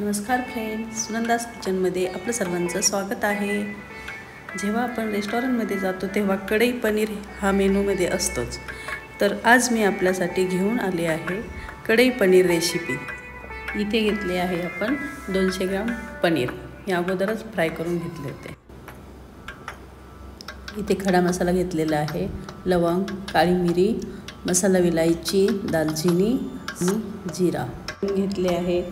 नमस्कार फ्रेंड्स, सुनंदास किचनमध्ये आपलं सर्वांचं स्वागत आहे। जेव्हा आपण रेस्टॉरंटमध्ये जातो तेव्हा कढई पनीर हा मेनूमध्ये असतोच। तर आज मी आपल्यासाठी घेऊन आले आहे कढई पनीर रेसिपी। इथे घेतले आहे आपण 200 ग्राम पनीर। हे अगोदरच फ्राय करून घेतले होते। इथे खडा मसाला घेतलेला आहे, लवंग, काळी मिरी, मसाला विलायची, दालचिनी आणि जीरा घेतले आहे।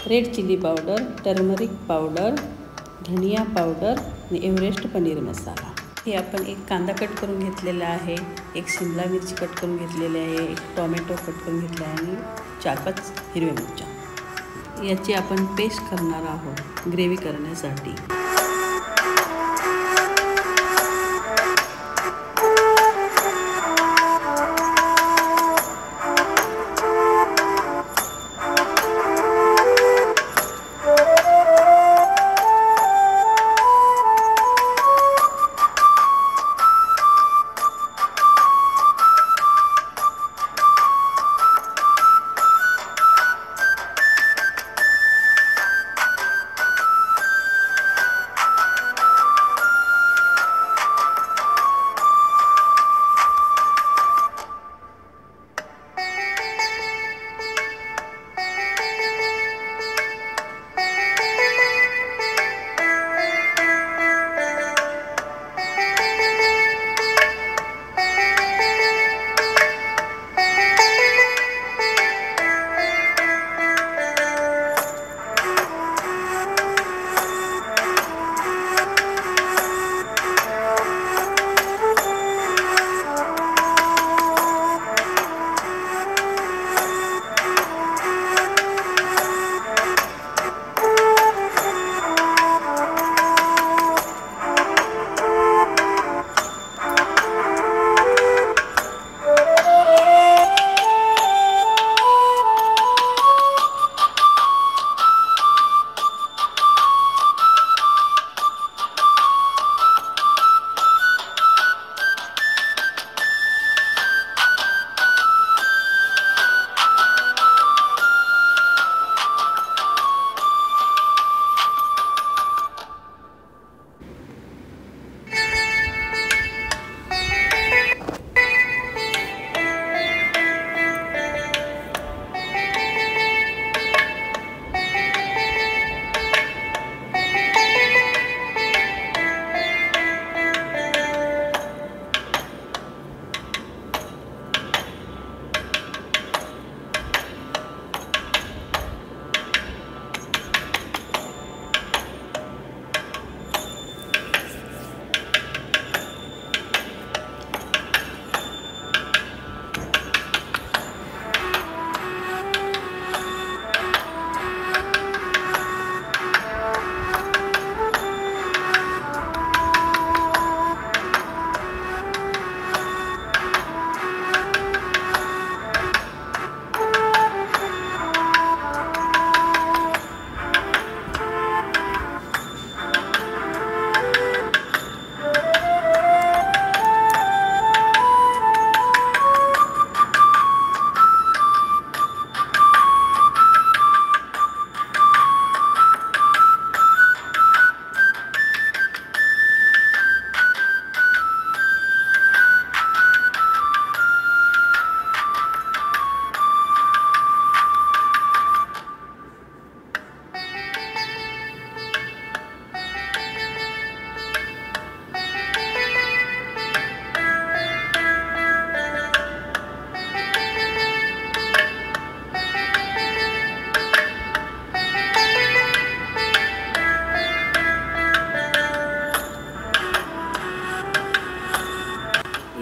Red chilli powder, turmeric powder, धनिया पावडर आणि एव्हरेस्ट पनीर मसाला। हे आपण एक कांदा कट करून घेतलेला आहे, एक शिमला मिरची कट करून घेतलेली आहे, एक टोमॅटो कट करून घेतला आहे आणि 4-5 हिरव्या मिरच्या। याची आपण पेस्ट करणार आहोत ग्रेव्ही करण्यासाठी।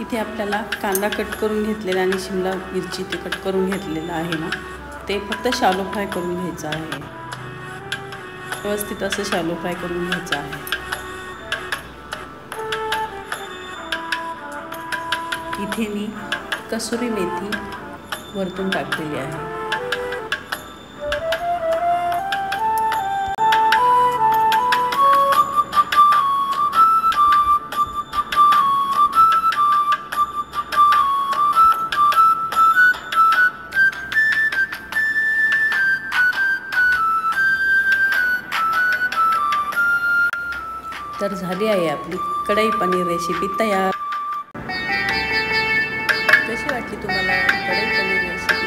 इथे आपल्याला कांदा कट करून घेतलेला आणि शिमला मिरची ते कट करून घेतलेला आहे ना, ते फक्त शॅलो फ्राय करून घ्यायचं आहे। व्यवस्थित असं शॅलो फ्राय करून घ्यायचं आहे। इथे मी कसुरी मेथी वरतून टाकलेली आहे। तर झाली आहे आपली कढई पनीर रेसिपी तयार। कशी वाटली तुम्हाला कढई पनीर रेसिपी?